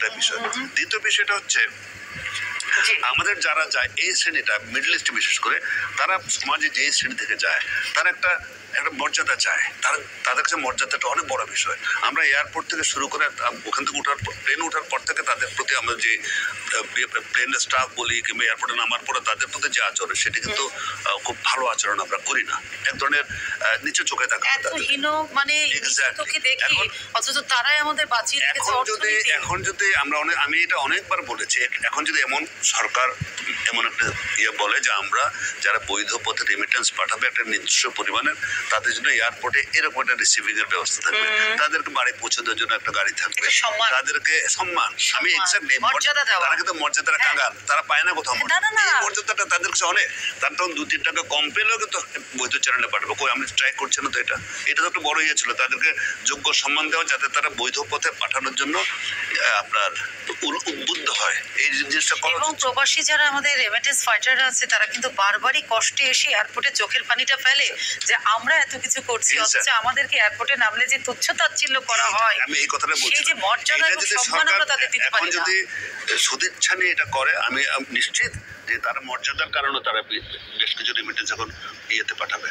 বিষয়। দ্বিতীয় বিষয়টা হচ্ছে আমাদের যারা যায় এই শ্রেণীটা মিডল ইস্টে বিশেষ করে তারা সমাজে যে শ্রেণী থেকে যায় তারা একটা মর্যাদা চায়, তাদের কাছে মর্যাদাটা অনেক বড় বিষয়। আমরা এয়ারপোর্ট থেকে শুরু করে ওখান থেকে প্লেন ওঠার পর থেকে তাদের প্রতি আমরা যে প্লেনের স্টাফ বলি কিংবা এয়ারপোর্টে নামার পরে তাদের প্রতি যে আচরণ সেটা কিন্তু খুব ভালো আচরণ আমরা করি না। এক ধরনের নিচু চোখে থাকা, মানে অথচ তারাই আমাদের বাঁচিয়ে রেখেছে। এখন যদি আমরা আমি এটা অনেকবার বলেছি, এখন যদি এমন সরকার এমন একটা বলে যে আমরা যারা বৈধ পথে রেমিটেন্স পাঠাবে একটা নির্দিষ্ট পরিমাণের তাদের জন্য এয়ারপোর্টে এরকম একটা রিসিভিং এর ব্যবস্থা থাকবে, তাদেরকে বাড়ি পৌঁছে দেওয়ার জন্য একটা গাড়ি থাকবে, তাদেরকে সম্মান, আমি এক্স্যাক্টলি তারা কিন্তু মর্যাদার কাঙ্গাল, তারা পায় না কোথাও। মর্যাদাটা তাদের কাছে অনেক, তার তখন 2-3 টাকা কম পেলেও কিন্তু বৈধ চ্যানেলে পাঠাবো। কই আমি ট্রাই করছি না তো, এটা তো একটা বড় ইয়ে ছিল, তাদেরকে যোগ্য সম্মান দেওয়া যাতে তারা বৈধ পথে পাঠানোর জন্য আপনার উদ্বুদ্ধ হয়। এই জিনিসটা এবং প্রবাসী যারা আমাদের রেমিটেন্স ফাইটাররা আছে তারা কিন্তু বারবারই কষ্টে এসে এয়ারপোর্টে চোখের পানিটা ফেলে যে আমরা এত কিছু করছি, অথচ আমাদেরকে এয়ারপোর্টে নামলে যে তুচ্ছ তাচ্ছিল্য করা হয়, আমি এই কথাটা বলছি, সেই যে মর্যাদা এবং সম্মান আমরা তাদের দিতে পারি না। এখন যদি সদিচ্ছা নিয়ে এটা করে আমি নিশ্চিত যে তার মর্যাদার কারণে তারা বেশ কিছু রেমিটেন্স এখন ইয়েতে পাঠাবে।